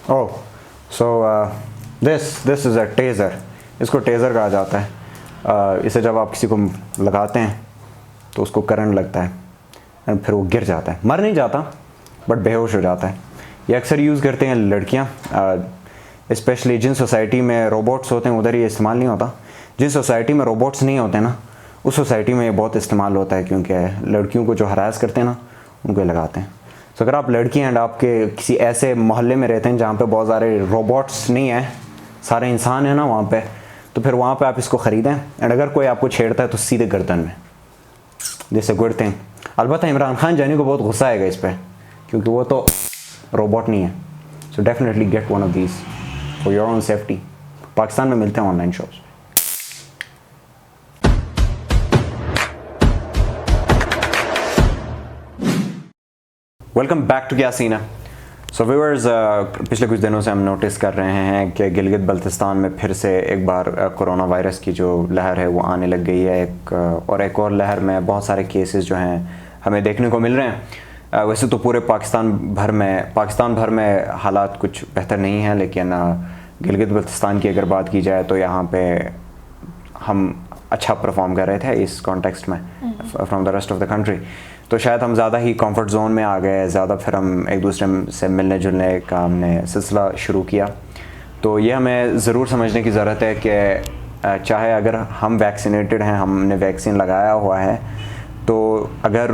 Oh, so this is a taser. इसको Taisor कहा जाता है। इसे जब आप किसी को लगाते हैं तो उसको करंट लगता है और फिर वो गिर जाता है, मर नहीं जाता बट बेहोश हो जाता है। ये अक्सर यूज़ करते हैं लड़कियाँ, स्पेशली जिन सोसाइटी में रोबोट्स होते हैं उधर ये इस्तेमाल नहीं होता। जिन सोसाइटी में रोबोट्स नहीं होते ना, उस सोसाइटी में ये बहुत इस्तेमाल होता है, क्योंकि लड़कियों को जो हरास करते हैं ना उनको लगाते हैं। तो अगर आप लड़की एंड आपके किसी ऐसे मोहल्ले में रहते हैं जहाँ पे बहुत सारे रोबोट्स नहीं हैं, सारे इंसान हैं ना वहाँ पे, तो फिर वहाँ पे आप इसको ख़रीदें एंड अगर कोई आपको छेड़ता है तो सीधे गर्दन में। This a good thing. अलबत्ता इमरान खान जानी को बहुत गुस्सा आएगा इस पर, क्योंकि वो तो रोबोट नहीं है। So definitely get one of these for your own safety. Pakistan में मिलते हैं online shops. Welcome back to क्या सीन है। सो व्यूअर्स, पिछले कुछ दिनों से हम नोटिस कर रहे हैं कि गिलगित बल्तिस्तान में फिर से एक बार कोरोना वायरस की जो लहर है वो आने लग गई है। एक और लहर में बहुत सारे केसेस जो हैं हमें देखने को मिल रहे हैं। वैसे तो पूरे पाकिस्तान भर में हालात कुछ बेहतर नहीं हैं, लेकिन गिलगित बल्तिस्तान की अगर बात की जाए तो यहाँ पे हम अच्छा परफॉर्म कर रहे थे इस कॉन्टेक्स्ट में from the rest of the country. तो शायद हम ज़्यादा ही कंफर्ट जोन में आ गए, ज़्यादा फिर हम एक दूसरे से मिलने जुलने का हमने सिलसिला शुरू किया। तो ये हमें ज़रूर समझने की ज़रूरत है कि चाहे अगर हम वैक्सीनेटेड हैं, हमने वैक्सीन लगाया हुआ है, तो अगर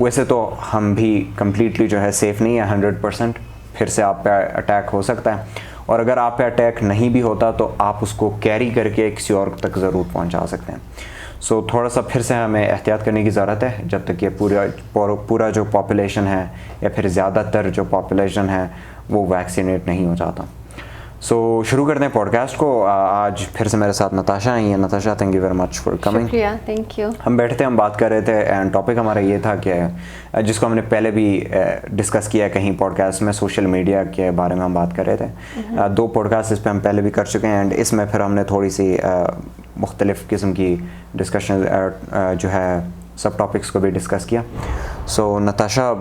वैसे तो हम भी कम्प्लीटली जो है सेफ़ नहीं है 100%, फिर से आप पे अटैक हो सकता है। और अगर आप पे अटैक नहीं भी होता तो आप उसको कैरी करके किसी और तक ज़रूर पहुंचा सकते हैं। सो थोड़ा सा फिर से हमें एहतियात करने की ज़रूरत है जब तक ये पूरा जो पॉपुलेशन है या फिर ज़्यादातर जो पॉपुलेशन है वो वैक्सीनेट नहीं हो जाता। सो शुरू करते हैं पॉडकास्ट को। आज फिर से मेरे साथ नताशा आई हैं। Natasha, thank you very much for coming. शुक्रिया, थैंक यू। हम बात कर रहे थे एंड टॉपिक हमारा ये था कि जिसको हमने पहले भी डिस्कस किया कहीं पॉडकास्ट में, सोशल मीडिया के बारे में हम बात कर रहे थे। 2 पॉडकास्ट इस पर हम पहले भी कर चुके हैं एंड इसमें फिर हमने थोड़ी सी मुख्तलिफ़ किस्म की डिस्कशन जो है सब टॉपिक्स को भी डिस्कस किया। सो नताशा,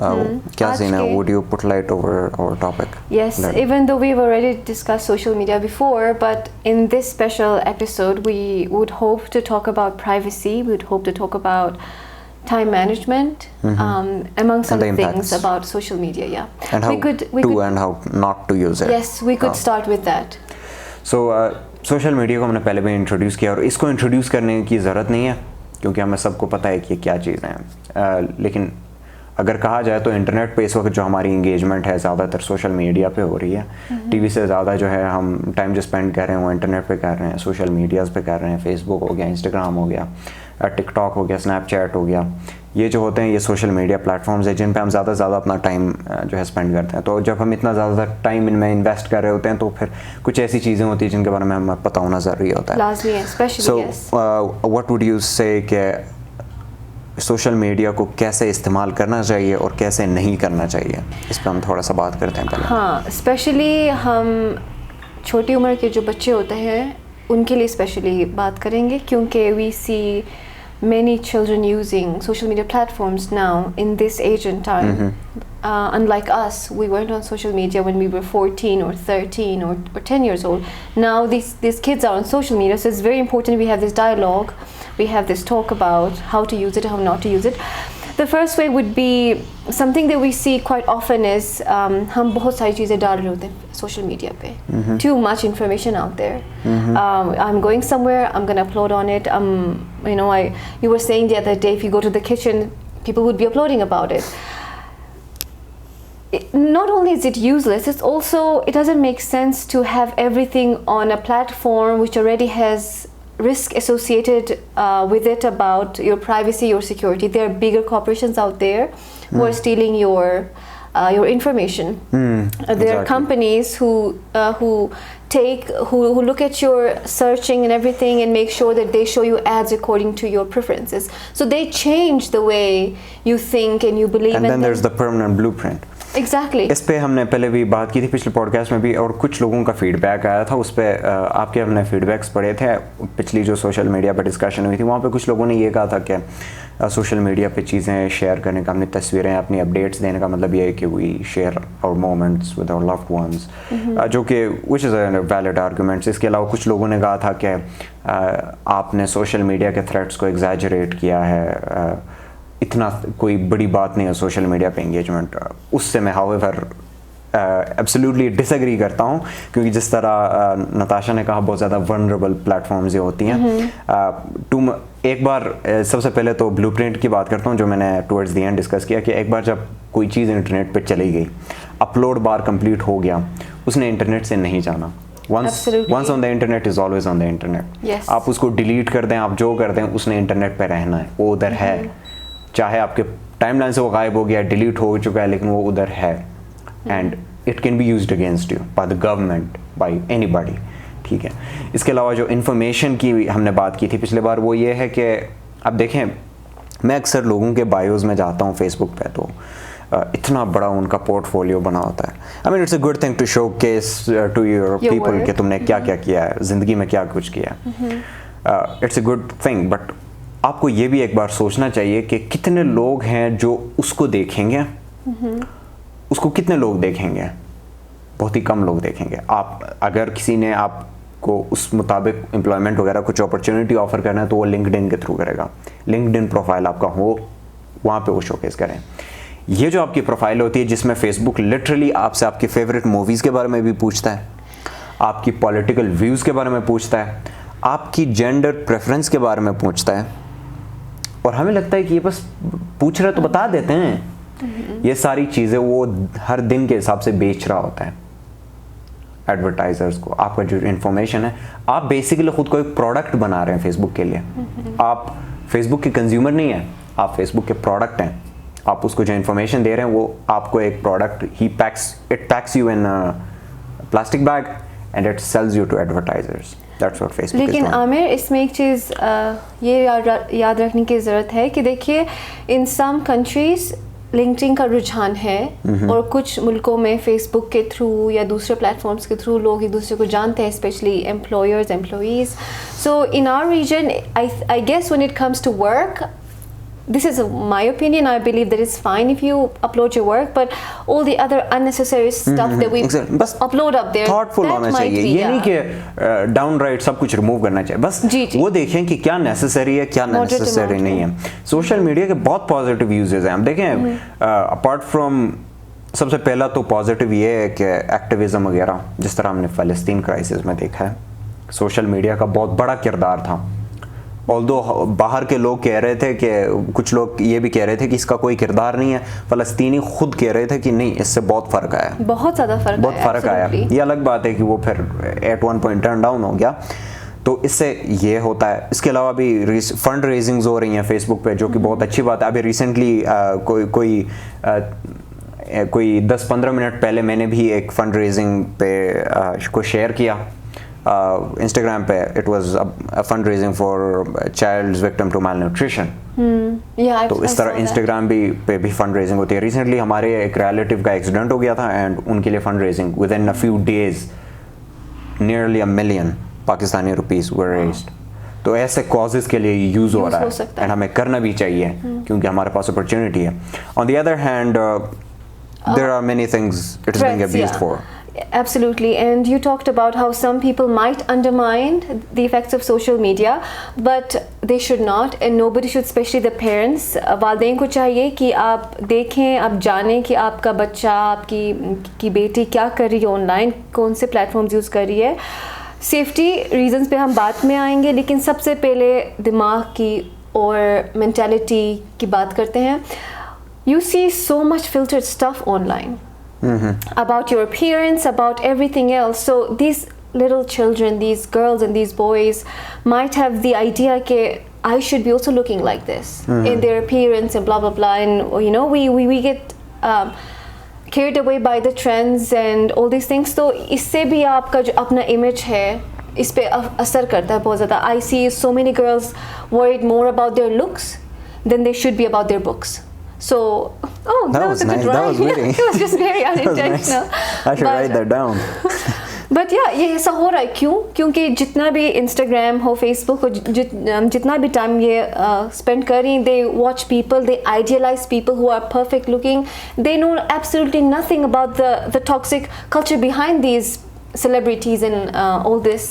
क्या सीन है? Would you put light over our topic? Yes, even though we've already discussed social media before, but in this special episode we would hope to talk about privacy, we would hope to talk about time management, amongst other things about social media, yeah. And and how not to use it. Yes, we could start with that. So, social media को हमने पहले भी introduce किया और इसको introduce करने की ज़रूरत नहीं है क्योंकि हमें सबको पता है कि ये क्या चीज़ें हैं। लेकिन अगर कहा जाए तो इंटरनेट पे इस वक्त जो हमारी इंगेजमेंट है ज़्यादातर सोशल मीडिया पे हो रही है। टीवी से ज़्यादा जो है हम टाइम जो स्पेंड कर रहे हैं वो इंटरनेट पे कर रहे हैं, सोशल मीडियाज़ पे कर रहे हैं। फेसबुक हो गया, इंस्टाग्राम हो गया, टिकटॉक हो गया, स्नैपचैट हो गया। ये जो होते हैं ये सोशल मीडिया प्लेटफॉर्म्स है जिन पे हम ज़्यादा से ज़्यादा अपना टाइम जो है स्पेंड करते हैं। तो जब हम इतना ज़्यादा टाइम इनमें इन्वेस्ट कर रहे होते हैं तो फिर कुछ ऐसी चीज़ें होती हैं जिनके बारे में हमें पता होना ज़रूरी होता है। सो व्हाट वुड यू से कि सोशल मीडिया को कैसे इस्तेमाल करना चाहिए और कैसे नहीं करना चाहिए, इस पर हम थोड़ा सा बात करते हैं पहले। हाँ, स्पेशली हम छोटी उम्र के जो बच्चे होते हैं उनके लिए स्पेशली बात करेंगे क्योंकि we see many children using social media platforms now in this age and time. Unlike us, we weren't on social media when we were 14 or 13 or 10 years old. Now these kids are on social media, so it's very important we have this dialogue, we have this talk about how to use it, how not to use it. The first way would be something that we see quite often is हम बहुत सारी चीज़ें डाल रहे होते हैं social media पे. Too much information out there. I'm going somewhere, I'm gonna upload on it. You were saying the other day, if you go to the kitchen, people would be uploading about it. Not only is it useless, it doesn't make sense to have everything on a platform which already has risk associated with it about your privacy, your security. There are bigger corporations out there who are stealing your information. There are companies who look at your searching and everything and make sure that they show you ads according to your preferences. So they change the way you think and you believe. And then there's the permanent blueprint. Exactly इस पे हमने पहले भी बात की थी पिछले podcast में भी, और कुछ लोगों का फीडबैक आया था उस पर। आपके हमने फीडबैक्स पढ़े थे पिछली जो सोशल मीडिया पे डिस्कशन हुई थी, वहाँ पे कुछ लोगों ने ये कहा था कि सोशल मीडिया पे चीज़ें शेयर करने का, अपनी तस्वीरें, अपनी अपडेट्स देने का मतलब ये है कि we share our moments with our loved ones, जो कि which is a valid arguments. इसके अलावा कुछ लोगों ने कहा था कि आपने सोशल मीडिया के थ्रेट्स को एग्जैजरेट किया है, इतना कोई बड़ी बात नहीं है सोशल मीडिया पे एंगेजमेंट। उससे मैं हाउएवर एब्सोल्युटली डिसएग्री करता हूँ, क्योंकि जिस तरह नताशा ने कहा बहुत ज़्यादा वनरेबल प्लेटफॉर्म्स ये होती हैं। एक बार सबसे पहले तो ब्लूप्रिंट की बात करता हूँ, जो मैंने टुवर्ड्स द एंड डिस्कस किया कि एक बार जब कोई चीज़ इंटरनेट पे चली गई, अपलोड बार कंप्लीट हो गया, उसने इंटरनेट से नहीं जाना। Once on the internet is always on the internet. आप उसको डिलीट कर दें, आप जो कर दें, उसने इंटरनेट पे रहना है, वो उधर है। चाहे आपके टाइमलाइन से वो गायब हो गया, डिलीट हो चुका है, लेकिन वो उधर है, and it can be used against you by the government, by anybody. ठीक है। इसके अलावा जो इन्फॉर्मेशन की हमने बात की थी पिछले बार, वो ये है कि अब देखें, मैं अक्सर लोगों के बायोज में जाता हूँ फेसबुक पे, तो इतना बड़ा उनका पोर्टफोलियो बना होता है। I mean it's a good thing to showcase to your people कि तुमने क्या क्या किया है ज़िंदगी में, क्या कुछ किया है। It's a good thing, but आपको ये भी एक बार सोचना चाहिए कि कितने लोग हैं जो उसको देखेंगे। उसको कितने लोग देखेंगे? बहुत ही कम लोग देखेंगे। आप अगर किसी ने आपको उस मुताबिक एम्प्लॉयमेंट वगैरह कुछ अपॉर्चुनिटी ऑफर करना है, तो वो लिंक्डइन के थ्रू करेगा। लिंक्डइन प्रोफाइल आपका हो, वहाँ पे वो शोकेस करें। ये जो आपकी प्रोफाइल होती है, जिसमें फेसबुक लिटरली आपसे आपकी फेवरेट मूवीज़ के बारे में भी पूछता है, आपकी पॉलिटिकल व्यूज़ के बारे में पूछता है, आपकी जेंडर प्रेफरेंस के बारे में पूछता है, और हमें लगता है कि ये बस पूछ रहे तो बता देते हैं। ये सारी चीज़ें वो हर दिन के हिसाब से बेच रहा होता है एडवर्टाइजर्स को। आपका जो इन्फॉर्मेशन है, आप बेसिकली खुद को एक प्रोडक्ट बना रहे हैं फेसबुक के लिए। आप फेसबुक के कंज्यूमर नहीं हैं, आप फेसबुक के प्रोडक्ट हैं। आप उसको जो इन्फॉर्मेशन दे रहे हैं, वो आपको एक प्रोडक्ट ही packs you in plastic bag and it sells you to advertisers. That's what Facebook लेकिन is doing. आमिर, इसमें एक चीज़ ये याद रखने की ज़रूरत है कि देखिए, इन सम कंट्रीज़ लिंक्डइन का रुझान है, और कुछ मुल्कों में फेसबुक के थ्रू या दूसरे प्लेटफॉर्म्स के थ्रू लोग एक दूसरे को जानते हैं, specially employers, employees. So in our region, I guess when it comes to work, this is my opinion, I believe that it's fine if you upload your work, but all the other unnecessary stuff that we upload up there, thoughtful होना चाहिए। ये नहीं कि downright सब कुछ remove करना चाहिए, बस वो देखें कि क्या नेसेसरी है, क्या नेसेसरी नहीं है। सोशल मीडिया के बहुत पॉजिटिव यूजेस हैं। हम देखें, अपार्ट फ्रॉम, सबसे पहला तो पॉजिटिव ये है कि एक्टिविज्म वगैरह, जिस तरह हमने फ़लस्तीन क्राइसिस में देखा है, सोशल मीडिया का बहुत बड़ा किरदार था। ऑल्दो बाहर के लोग कह रहे थे कि कुछ लोग ये भी कह रहे थे कि इसका कोई किरदार नहीं है, फ़लस्तीनी खुद कह रहे थे कि नहीं, इससे बहुत फ़र्क आया, बहुत ज़्यादा फ़र्क आया। ये अलग बात है कि वो फिर at one point turn down हो गया, तो इससे ये होता है। इसके अलावा भी फंड रेजिंग्स हो रही हैं फेसबुक पे, जो कि बहुत अच्छी बात है। अभी रिसेंटली कोई 10-15 मिनट पहले मैंने भी एक फंड रेजिंग पे को शेयर किया इंस्टाग्राम पे। It was a fund raising for childs victim to malnutrition. तो इस तरह इंस्टाग्राम पे भी फंड रेजिंग होती है। रिसेंटली हमारे एक रिलेटिव का एक्सीडेंट हो गया था, एंड उनके लिए fund raising with in a few days nearly $1 million Pakistani rupees were raised. तो ऐसे कॉजेज के लिए यूज हो रहा है, एंड हमें करना भी चाहिए, क्योंकि हमारे पास अपॉर्चुनिटी है। On the other hand, there are many things it is being abused for. Absolutely, and you talked about how some people might undermine the effects of social media, but they should not, and nobody should, especially the parents. वालिदैन को चाहिए कि आप देखें, आप जानें कि आपका बच्चा, आपकी बेटी क्या कर रही है ऑनलाइन, कौन से प्लेटफॉर्म्स यूज़ कर रही है। सेफ्टी रीजंस पे हम बाद में आएंगे, लेकिन सबसे पहले दिमाग की और मेंटालिटी की बात करते हैं। You see so much filtered stuff online about your appearance, about everything else. So these little children, these girls and these boys might have the idea that I should be also looking like this in their appearance and blah blah blah. And you know, we get carried away by the trends and all these things. So इससे भी आपका जो अपना image है, इस पे असर करता है बहुत ज़्यादा. I see so many girls worried more about their looks than they should be about their books. So, oh, that was a nice. good That rhyme. was very. It was just very That was nice. unintentional. I should write that down. But या ये ऐसा हो रहा है क्यों? क्योंकि जितना भी इंस्टाग्राम हो, फेसबुक हो, जितना भी टाइम ये स्पेंड करें, they watch people, they idealize people who are perfect looking, they know absolutely nothing about the toxic culture behind these celebrities and all this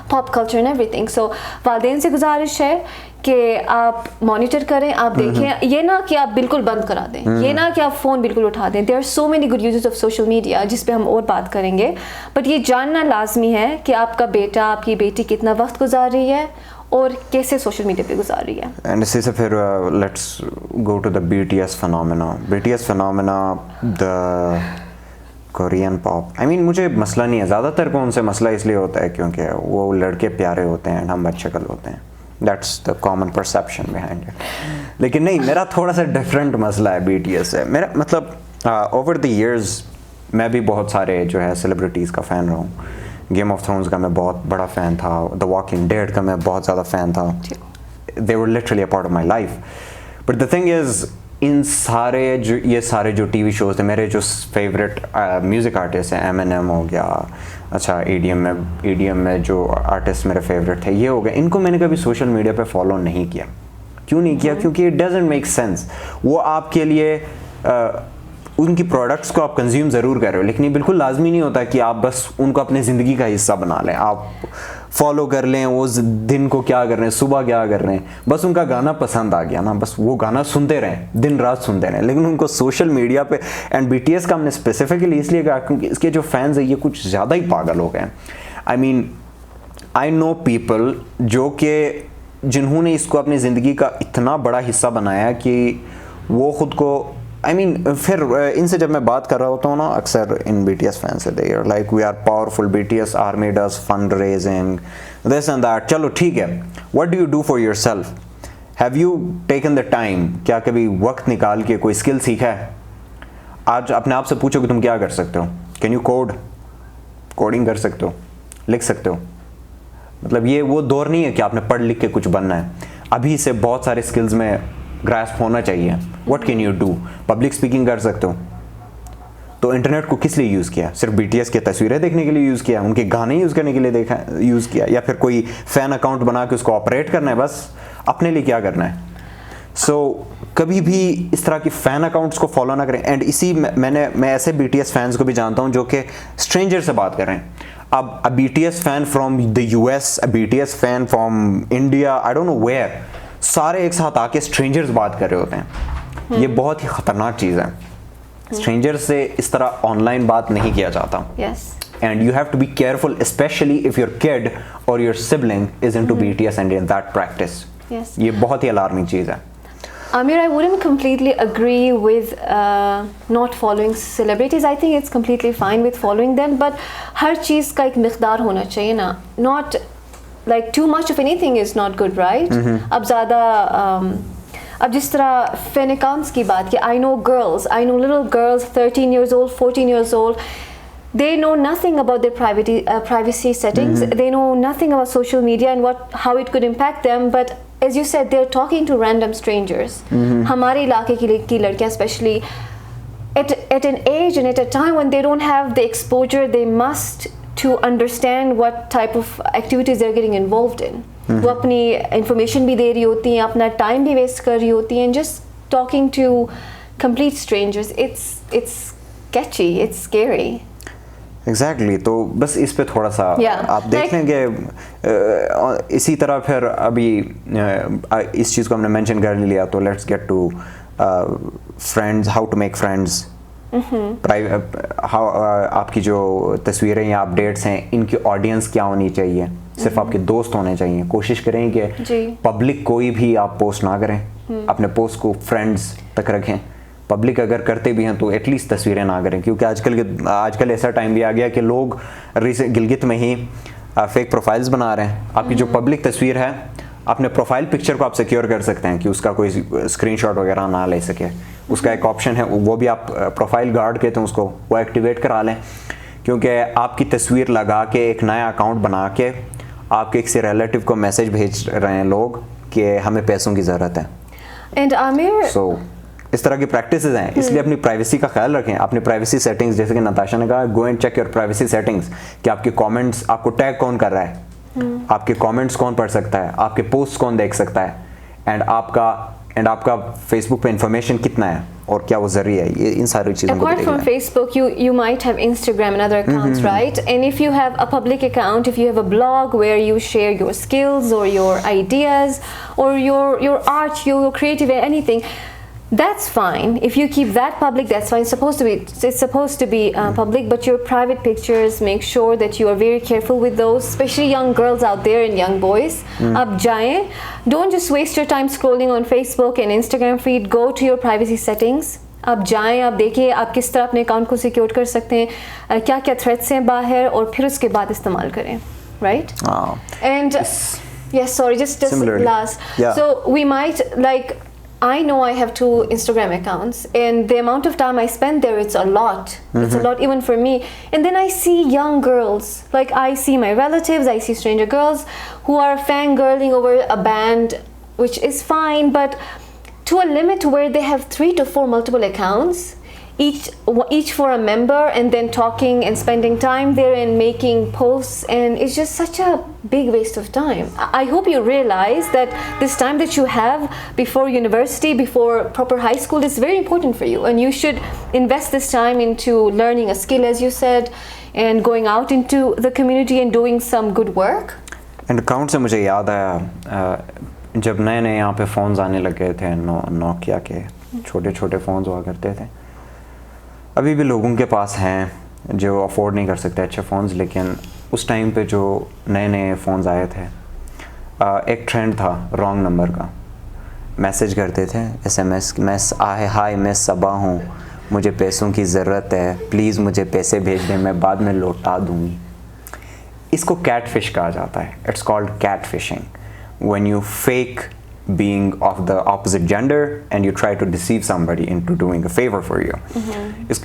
pop culture and everything. So वालिदैन से गुजारिश है कि आप monitor करें, आप देखें, ये ना कि आप बिल्कुल बंद करा दें, ये ना कि आप फ़ोन बिल्कुल उठा दें. There are so many good uses of social media जिस पे हम और बात करेंगे, बट ये जानना लाजमी है कि आपका बेटा, आपकी बेटी कितना वक्त गुजार रही है और कैसे सोशल मीडिया पे गुजार रही है. एंड इसी से फिर let's go to the BTS phenomena, the Korean pop. I mean मुझे मसला नहीं है, ज़्यादातर को उनसे मसला इसलिए होता है क्योंकि वो लड़के प्यारे होते हैं, हम बच्चे कल होते हैं. That's the common perception behind it. लेकिन नहीं, मेरा थोड़ा सा डिफरेंट मसला है BTS से. मेरा मतलब ओवर द ईयर्स मैं भी बहुत सारे जो है सेलिब्रिटीज़ का फ़ैन रहा हूँ. गेम ऑफ थ्रोन्स का मैं बहुत बड़ा फ़ैन था, द वॉकिंग डेड का मैं बहुत ज़्यादा फ़ैन था. They were literally a part of my life. But the thing is, इन सारे जो टीवी शोज़ थे, मेरे जो फेवरेट म्यूज़िक आर्टिस्ट हैं, Eminem हो गया, अच्छा EDM में जो आर्टिस्ट मेरे फेवरेट थे ये हो गए, इनको मैंने कभी सोशल मीडिया पे फॉलो नहीं किया. क्यों नहीं किया? क्योंकि इट डजंट मेक सेंस. वो आपके लिए उनकी प्रोडक्ट्स को आप कंज्यूम ज़रूर कर रहे हो, लेकिन ये बिल्कुल लाजमी नहीं होता कि आप बस उनको अपनी ज़िंदगी का हिस्सा बना लें, आप फॉलो कर लें वो दिन को क्या कर रहे हैं, सुबह क्या कर रहे हैं. बस उनका गाना पसंद आ गया ना, बस वो गाना सुनते रहें, दिन रात सुनते रहें. लेकिन उनको सोशल मीडिया पे, एंड BTS का हमने स्पेसिफिकली इसलिए कहा क्योंकि इसके जो फैंस हैं ये कुछ ज़्यादा ही पागल हो गए. I mean I know people जिन्होंने इसको अपनी ज़िंदगी का इतना बड़ा हिस्सा बनाया कि वो ख़ुद को, आई मीन फिर इनसे जब मैं बात कर रहा होता हूँ ना, अक्सर इन BTS फैंस से, they are like we are powerful, BTS army does fund raising, this and that. चलो ठीक है, what do you do for your self? Have you taken the time? क्या कभी वक्त निकाल के कोई स्किल सीखा है? आज अपने आप से पूछो कि तुम क्या कर सकते हो. कैन यू कोडिंग कर सकते हो, लिख सकते हो. मतलब ये वो दौर नहीं है कि आपने पढ़ लिख के कुछ बनना है. अभी से बहुत सारे स्किल्स में ग्रास्प होना चाहिए. What can you do? Public speaking कर सकते हो. तो इंटरनेट को किस लिए यूज़ किया? सिर्फ BTS की तस्वीरें देखने के लिए यूज़ किया, उनके गाने यूज़ करने के लिए यूज़ किया, या फिर कोई फ़ैन अकाउंट बना के उसको ऑपरेट करना है? बस अपने लिए क्या करना है? सो कभी भी इस तरह की फ़ैन अकाउंट्स को फॉलो ना करें. एंड मैं ऐसे BTS फैंस को भी जानता हूँ जो कि स्ट्रेंजर से बात कर रहे हैं. अब a BTS fan from the US, a BTS fan from India, I don't know where, सारे एक साथ आके स्ट्रेंजर्स बात कर रहे होते हैं. ये बहुत ही ख़तरनाक चीज़ है. स्ट्रेंजर से इस तरह ऑनलाइन बात नहीं किया जाता. And you have to be careful, especially if your kid or your sibling is into BTS and in that practice. ये बहुत ही अलार्मिंग चीज़ है. Aamir, I wouldn't completely agree with not following celebrities. I think it's completely fine with following them, but हर चीज़ का एक मिक़दार होना चाहिए ना. Not like too much of anything is not good, right? अब ज़्यादा अब जिस तरह fan accounts की बात की, I know little girls 13 years old, 14 years old, they know nothing about their privacy settings. They know nothing about social media and how it could impact them, but as you said, they're talking to random strangers. हमारे इलाके की लड़कियाँ especially at an age and at a time when they don't have the exposure they must to understand what type of activities they're getting involved in. वो अपनी information भी दे रही होती हैं, अपना time भी waste कर रही होती हैं, just talking to complete strangers. It's sketchy, it's scary. Exactly. तो बस इस पे थोड़ा सा आप देख लेंगे. इसी तरह फिर अभी इस चीज़ को हमने मेंशन कर लिया, तो let's get to friends, how to make friends. आपकी जो तस्वीरें या अपडेट्स हैं, इनकी ऑडियंस क्या होनी चाहिए? सिर्फ आपके दोस्त होने चाहिए. कोशिश करें कि पब्लिक कोई भी आप पोस्ट ना करें, अपने पोस्ट को फ्रेंड्स तक रखें. पब्लिक अगर करते भी हैं तो एटलीस्ट तस्वीरें ना करें, क्योंकि आजकल ऐसा टाइम भी आ गया कि लोग गिलगित में ही फेक प्रोफाइल्स बना रहे हैं. आपकी जो पब्लिक तस्वीर है, अपने प्रोफाइल पिक्चर को आप सिक्योर कर सकते हैं कि उसका कोई स्क्रीनशॉट वगैरह ना ले सके. उसका एक ऑप्शन है, वो भी आप प्रोफाइल गार्ड कहते हैं उसको, वो एक्टिवेट करा लें. क्योंकि आपकी तस्वीर लगा के एक नया अकाउंट बना के आपके किसी रिलेटिव को मैसेज भेज रहे हैं लोग कि हमें पैसों की ज़रूरत है. And Aamir, इस तरह की प्रैक्टिसेस हैं, इसलिए अपनी प्राइवेसी का ख्याल रखें। अपनी प्राइवेसी सेटिंग्स, जैसे कि नताशा ने कहा, go and check your privacy settings कि आपके कमेंट्स, आपको टैग कौन कर रहा है, आपके कमेंट्स कौन पढ़ सकता है, आपके पोस्ट कौन देख सकता है, एंड आपका फेसबुक पे इंफॉर्मेशन कितना है और क्या वो जरिए है, ये इन सारी चीज़ों को Apart from Facebook, you might have Instagram and other accounts, right? And if you have a public account, if you have a blog where you share your skills or your ideas or your art, your creative anything, that's fine. If you keep that public, that's fine. It's supposed to be public, but your private pictures, make sure that you are very careful with those, especially young girls out there and young boys. Ab jaye, don't just waste your time scrolling on Facebook and Instagram feed. Go to your privacy settings. आप जाएं, आप देखिए आप किस तरह अपने account को secure कर सकते हैं, क्या क्या थ्रेट्स हैं बाहर, और फिर उसके बाद इस्तेमाल करें, right? And yes, sorry, just last. Yeah. So we might, like, I know I have 2 Instagram accounts, and the amount of time I spend there, it's a lot. It's a lot even for me. And then I see young girls, like I see my relatives, I see stranger girls who are fangirling over a band, which is fine, but to a limit where they have 3 to 4 multiple accounts, each for a member, and then talking and spending time there and making posts, and it's just such a big waste of time. I hope you realize that this time that you have before university, before proper high school, is very important for you, and you should invest this time into learning a skill, as you said, and going out into the community and doing some good work. And account से मुझे याद आया, जब नए नए यहाँ पे phones आने लगे थे, नोकिया के छोटे छोटे फ़ोन्स हुआ करते थे, अभी भी लोगों के पास हैं जो अफोर्ड नहीं कर सकते अच्छे फ़ोन्स, लेकिन उस टाइम पे जो नए नए फ़ोन्स आए थे, एक ट्रेंड था रॉन्ग नंबर का। मैसेज करते थे SMS, हाय मैं सबा हूँ, मुझे पैसों की ज़रूरत है, प्लीज़ मुझे पैसे भेज दें, मैं बाद में लौटा दूँगी। इसको कैटफिश कहा जाता है। It's called catfishing, when you fake being of the opposite gender and you try to deceive somebody into doing a favor for you.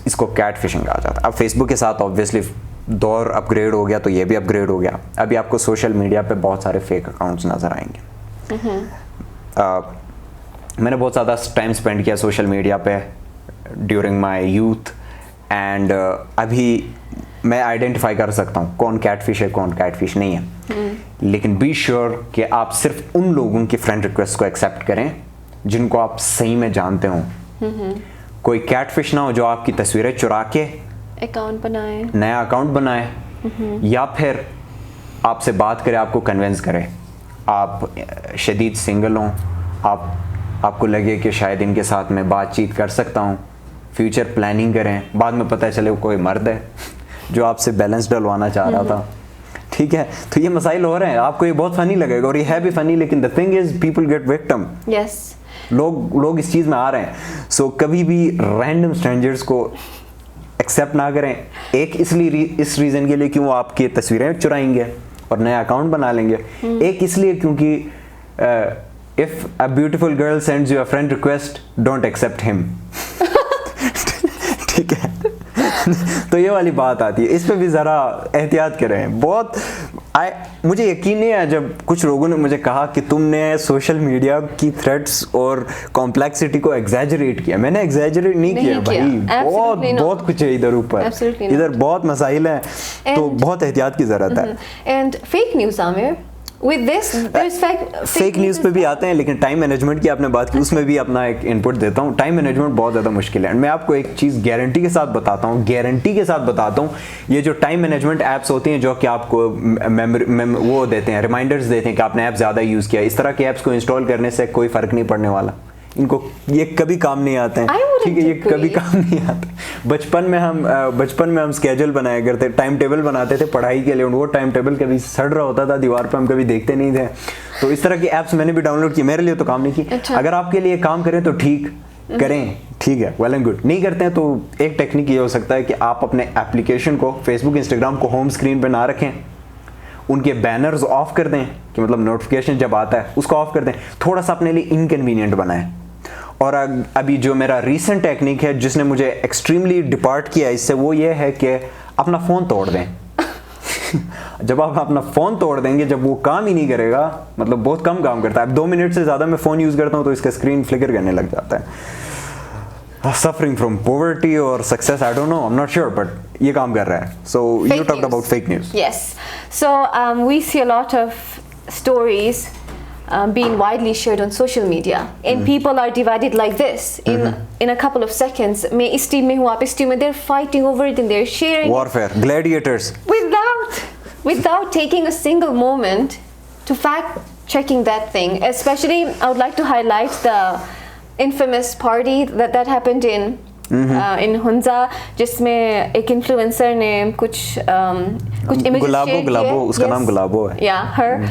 इसको catfishing कहा जाता है। अब Facebook के साथ obviously दौर अपग्रेड हो गया, तो ये भी अपग्रेड हो गया। अभी आपको सोशल मीडिया पे बहुत सारे फेक अकाउंट्स नज़र आएंगे। मैंने बहुत ज़्यादा टाइम स्पेंड किया सोशल मीडिया पे ड्यूरिंग माई यूथ, एंड अभी मैं आइडेंटिफाई कर सकता हूँ कौन कैटफिश है, कौन कैटफिश नहीं है। लेकिन बी श्योर कि आप सिर्फ उन लोगों की फ्रेंड रिक्वेस्ट को एक्सेप्ट करें जिनको आप सही में जानते हो। कोई कैटफिश ना हो जो आपकी तस्वीरें चुरा के अकाउंट बनाए, नया अकाउंट बनाए, या फिर आपसे बात करे, आपको कन्विंस करे। आप शदीद सिंगल हों, आपको लगे कि शायद इनके साथ मैं बातचीत कर सकता हूँ, फ्यूचर प्लानिंग करें, बाद में पता चले वो कोई मर्द है जो आपसे बैलेंस डलवाना चाह रहा था। ठीक है, तो ये मसाइल हो रहे हैं। आपको ये बहुत फनी लगेगा और ये है भी फनी, लेकिन the thing is people get victim. Yes, लोग इस चीज़ में आ रहे हैं। सो कभी भी रैंडम स्ट्रेंजर्स को एक्सेप्ट ना करें। एक इसलिए इस रीज़न के लिए कि वो आपकी तस्वीरें चुराएंगे और नया अकाउंट बना लेंगे। एक इसलिए क्योंकि if a beautiful girl sends you a friend request, don't accept him. ठीक है, तो ये वाली बात आती है। इस पे भी ज़रा एहतियात करें। मुझे यकीन नहीं है जब कुछ लोगों ने मुझे कहा कि तुमने सोशल मीडिया की थ्रेट्स और कॉम्प्लेक्सिटी को एग्जैजरेट किया। मैंने एग्जैजरेट नहीं किया भाई, बहुत कुछ है इधर ऊपर, इधर बहुत मसाइल हैं, तो बहुत एहतियात की ज़रूरत है। And fake news, Aamir, with this there's fake news पे भी आते हैं, लेकिन टाइम मैनेजमेंट की आपने बात की, उसमें भी अपना एक इनपुट देता हूँ। टाइम मैनेजमेंट बहुत ज़्यादा मुश्किल है। मैं आपको एक चीज़ गारंटी के साथ बताता हूँ, ये जो टाइम मैनेजमेंट ऐप्स होती हैं जो कि आपको वो देते हैं, रिमाइंडर्स देते हैं कि आपने ऐप ज़्यादा यूज़ किया, इस तरह के ऐप्स को इंस्टॉल करने से कोई फ़र्क नहीं पड़ने वाला। इनको ये कभी काम नहीं आते हैं, ठीक है, ये कभी काम नहीं आते। बचपन में हम स्केड्यूल बनाया करते, टाइम टेबल बनाते थे पढ़ाई के लिए, वो टाइम टेबल कभी सड़ रहा होता था दीवार पे, हम कभी देखते नहीं थे। तो इस तरह की ऐप्स मैंने भी डाउनलोड की, मेरे लिए तो काम नहीं की। अच्छा। अगर आपके लिए काम करें तो ठीक करें, ठीक है, वेल एंड गुड। नहीं करते हैं तो एक टेक्निक ये हो सकता है कि आप अपने एप्लीकेशन को, फेसबुक इंस्टाग्राम को होम स्क्रीन पर ना रखें, उनके बैनर्स ऑफ कर दें, कि मतलब नोटिफिकेशन जब आता है उसको ऑफ कर दें, थोड़ा सा अपने लिए इनकन्वीनियंट बनाएं। और अभी जो मेरा रीसेंट टेक्निक है जिसने मुझे एक्सट्रीमली डिपार्ट किया इससे, वो ये है कि अपना फ़ोन तोड़ दें। जब आप अपना फ़ोन तोड़ देंगे, जब वो काम ही नहीं करेगा, मतलब बहुत कम काम करता है, 2 मिनट से ज़्यादा मैं फ़ोन यूज़ करता हूँ तो इसका स्क्रीन फ्लिकर करने लग जाता है। suffering from poverty or success, I don't know, I'm not sure, but ये काम कर रहा है. So you talked about fake news. Yes. So we see a lot of stories being widely shared on social media, and people are divided like this in a couple of seconds. मैं इस team में हूँ, आप इस team में, they're fighting over it and they're sharing Warfare, gladiators. without taking a single moment to fact checking that thing. Especially, I would like to highlight the infamous party that happened in Hunza, जिसमें एक influencer ने कुछ images share गुलाबो, उसका नाम गुलाबो है. Yeah, her.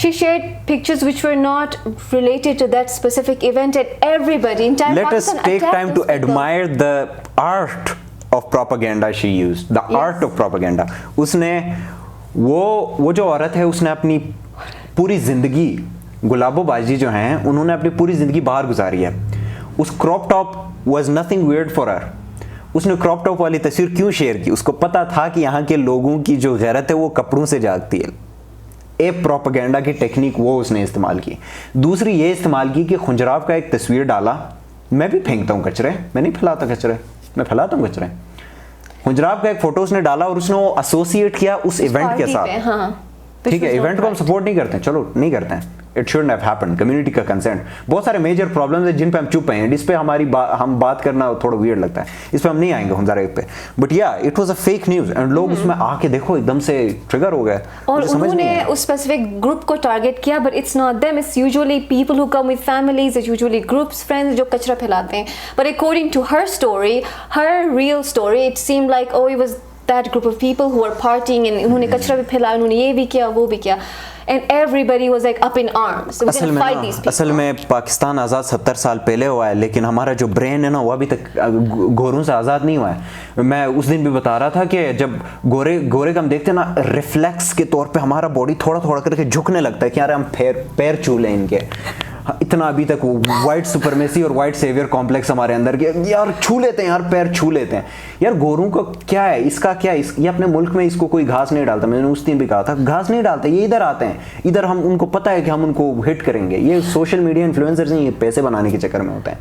She shared pictures which were not related to that specific event, and everybody, entire Let us Pakistan take attacked time those to people. admire the art of propaganda she used. The art of propaganda. उसने वो जो औरत है, उसने अपनी पूरी जिंदगी, गुलाबो बाजी जो हैं, उन्होंने अपनी पूरी जिंदगी बाहर गुजारी है. उस crop top was nothing weird for her. उसने क्रॉप टॉप वाली तस्वीर क्यों शेयर की? उसको पता था कि यहाँ के लोगों की जो गैरत है वो कपड़ों से जागती है. एक प्रोपेगेंडा की टेक्निक वो उसने इस्तेमाल की. दूसरी ये इस्तेमाल की कि खुंजराव का एक तस्वीर डाला. मैं भी फेंकता हूँ कचरे, मैं नहीं फैलाता कचरे, मैं फैलाता हूँ कचरे. खुंजराव का एक फोटो उसने डाला और उसने वो एसोसिएट किया उस इवेंट के साथ. ठीक है, इवेंट को हम सपोर्ट नहीं करते हैं, चलो नहीं करते हैं, it shouldn't have happened. Community का कंसेंट. बहुत सारे मेजर प्रॉब्लम्स हैं जिन पे हम चुप हैं, इस पे हम बात करना थोड़ा वियर्ड लगता है, इस पे हम नहीं आएंगे हुंजा रेप पे. बट या it was a fake news and लोग उसमें आके देखो एकदम से ट्रिगर हो गए और उन्होंने उस स्पेसिफिक ग्रुप को टारगेट किया. But it's not them, it's usually people who come with families, it's usually groups, friends जो कचरा फैलाते हैं. But according to her story, her real story, it seemed like it was that group of people who were partying and उन्होंने कचरा भी फैलाया, उन्होंने ये भी किया वो भी किया, and everybody was like up in arms. So we're going to fight these people. असल में पाकिस्तान आज़ाद 70 साल पहले हुआ है, लेकिन हमारा जो ब्रेन है ना वो अभी तक गोरों से आज़ाद नहीं हुआ है. मैं उस दिन भी बता रहा था कि जब गोरे का हम देखते हैं ना, रिफ्लेक्स के तौर पे हमारा बॉडी थोड़ा थोड़ा करके झुकने लगता है कि यार हम पैर छू लें इनके. इतना अभी तक वाइट सुपरमेसी और वाइट सेवियर कॉम्प्लेक्स हमारे अंदर के, यार छू लेते हैं, यार पैर छू लेते हैं. यार गोरों का क्या है, इसका क्या है, ये अपने मुल्क में इसको कोई घास नहीं डालता. मैंने उस दिन भी कहा था घास नहीं डालते, ये इधर आते हैं, इधर हम उनको पता है कि हम उनको हिट करेंगे. ये सोशल मीडिया इन्फ्लुएंसर्स नहीं, ये पैसे बनाने के चक्कर में होते हैं.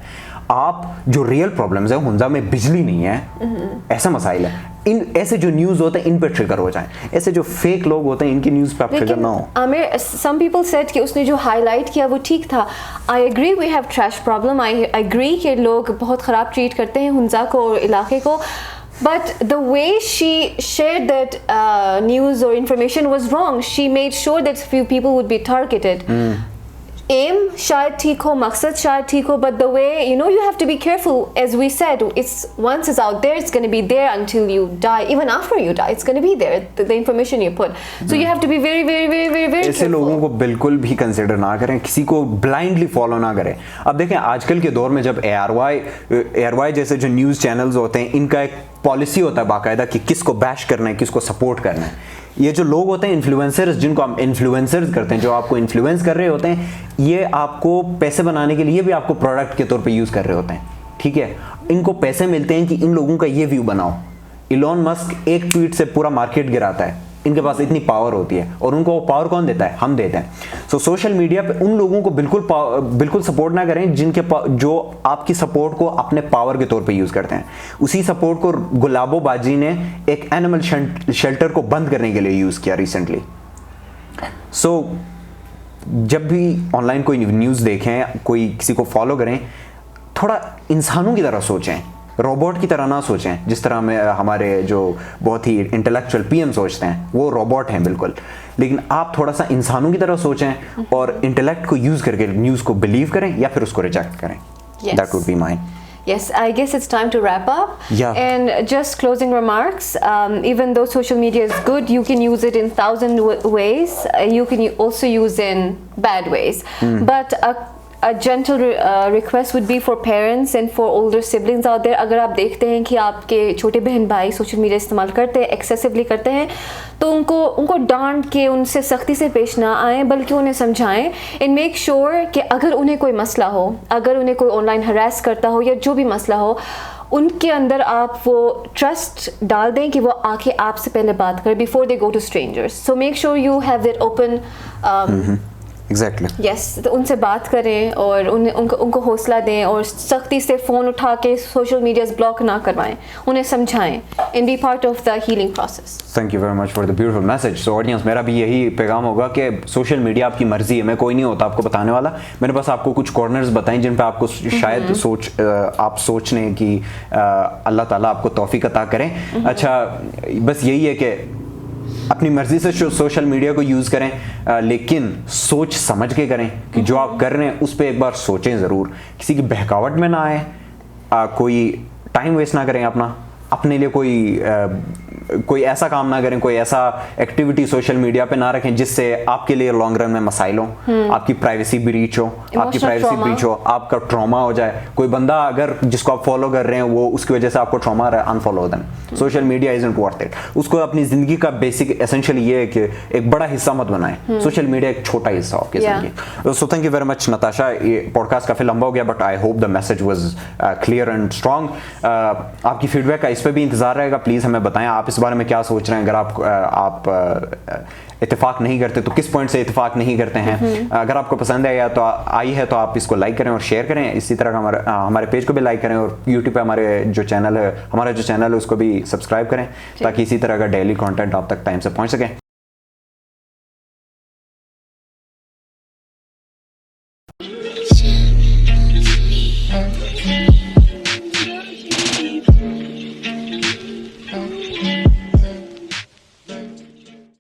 आप जो रियल प्रॉब्लम्स है, हुंजा में बिजली नहीं है, ऐसा मसाइल है. इन ऐसे जो न्यूज़ होते हैं इन पे ट्रिगर हो जाएं. ऐसे जो फेक लोग होते हैं इनकी न्यूज़ पे आप ट्रिगर ना हो. आमिर, सम पीपल सेड कि उसने जो हाईलाइट किया वो ठीक था. I agree we have trash problem. I agree कि लोग बहुत ख़राब ट्रीट करते हैं हुंजा को और इलाके को. But the way she shared that news or information was wrong. She made sure that few people would be targeted. Aim शायद ठीक हो, मकसद शायद ठीक हो, but the way, you have to be careful. As we said, once it's out there, it's going to be there until you die. Even after you die, it's going to be there, the information you put. So you have to be very, very, very, very, very careful. ऐसे लोगों को बिल्कुल भी consider ना करें, किसी को blindly follow ना करें. अब देखें आजकल के दौर में जब ARY जैसे जो न्यूज़ चैनल्स होते हैं, इनका एक पॉलिसी होता है बाकायदा कि किसको बैश करना है, किसको सपोर्ट करना है. ये जो लोग होते हैं इन्फ्लुएंसर्स, जिनको हम इन्फ्लुएंसर्स करते हैं, जो आपको इन्फ्लुएंस कर रहे होते हैं, ये आपको पैसे बनाने के लिए भी आपको प्रोडक्ट के तौर पे यूज़ कर रहे होते हैं. ठीक है, इनको पैसे मिलते हैं कि इन लोगों का ये व्यू बनाओ. इलॉन मस्क एक ट्वीट से पूरा मार्केट गिराता है. इनके पास इतनी पावर होती है और उनको वो पावर कौन देता है? हम देते हैं. सो सोशल मीडिया पे उन लोगों को बिल्कुल सपोर्ट ना करें जो आपकी सपोर्ट को अपने पावर के तौर पे यूज़ करते हैं. उसी सपोर्ट को गुलाबो बाजी ने एक एनिमल शेल्टर को बंद करने के लिए यूज़ किया रिसेंटली. सो जब भी ऑनलाइन कोई न्यूज़ देखें, कोई किसी को फॉलो करें, थोड़ा इंसानों की तरह सोचें, रोबोट की तरह ना सोचें. जिस तरह में हमारे जो बहुत ही इंटेलेक्चुअल PM सोचते हैं, वो रोबोट हैं बिल्कुल. लेकिन आप थोड़ा सा इंसानों की तरह सोचें और इंटेलेक्ट को यूज़ करके न्यूज़ को बिलीव करें या फिर उसको रिजेक्ट करें. That would be mine. Yes, I guess it's time to wrap up. Yeah. And just closing remarks, even though social media is good, you can use it in 1,000 ways. You can also use it in bad ways. But a gentle request would be for parents and for older siblings out there. अगर आप देखते हैं कि आपके छोटे बहन भाई social media इस्तेमाल करते हैं, एक्सेसिवली करते हैं, तो उनको डांट के उनसे सख्ती से पेश ना आएँ, बल्कि उन्हें समझाएं. एंड मेक श्योर कि अगर उन्हें कोई मसला हो, अगर उन्हें कोई ऑनलाइन हरास करता हो या जो भी मसला हो, उनके अंदर आप वो ट्रस्ट डाल दें कि वो आके आपसे पहले बात करें before they go to strangers. So make sure you have that open exactly. Yes, तो उनसे बात करें और उनको हौसला दें और सख्ती से फ़ोन उठा के सोशल मीडियाज़ ब्लॉक ना करवाएं, उन्हें समझाएं and be part of the healing process. Thank you very much for the beautiful message. So audience, मेरा भी यही पैगाम होगा कि सोशल मीडिया आपकी मर्जी है, मैं कोई नहीं होता आपको बताने वाला। मैंने बस आपको कुछ कॉर्नर्स बताएं जिन पे आपको शायद आप सोच लें कि अल्लाह ताला आपको तौफीक अता करें। अच्छा, बस यही है कि अपनी मर्जी से सोशल मीडिया को यूज़ करें, लेकिन सोच समझ के करें कि जो आप कर रहे हैं उस पर एक बार सोचें ज़रूर। किसी की बहकावट में ना आए, कोई टाइम वेस्ट ना करें अपना, अपने लिए कोई ऐसा काम ना करें, कोई ऐसा एक्टिविटी सोशल मीडिया पे ना रखें जिससे आपके लिए लॉन्ग रन में मसाइल हो, आपकी प्राइवेसी ब्रीच हो, आपका ट्रॉमा हो जाए। कोई बंदा अगर जिसको आप फॉलो कर रहे हैं वो उसकी वजह से आपको ट्रॉमा आ रहा है, unfollow then. Social media isn't worth it. उसको अपनी जिंदगी का बेसिक एसेंशियल ये है कि एक बड़ा हिस्सा मत बनाएं। सोशल मीडिया एक छोटा हिस्सा आपकी जिंदगी। So thank you very much Natasha. ये पॉडकास्ट काफी लंबा हो गया, but I hope the message was clear and strong. आपकी फीडबैक का इस पर भी इंतजार रहेगा, प्लीज हमें बताएं आप इस बारे में क्या सोच रहे हैं। अगर आप इत्तेफाक नहीं करते तो किस पॉइंट से इत्तेफाक नहीं करते हैं। अगर आपको पसंद है या तो आई है तो आप इसको लाइक करें और शेयर करें। इसी तरह का हमारे पेज को भी लाइक करें और यूट्यूब पे हमारा जो चैनल है उसको भी सब्सक्राइब करें ताकि इसी तरह का डेली कंटेंट आप तक टाइम से पहुंच सके।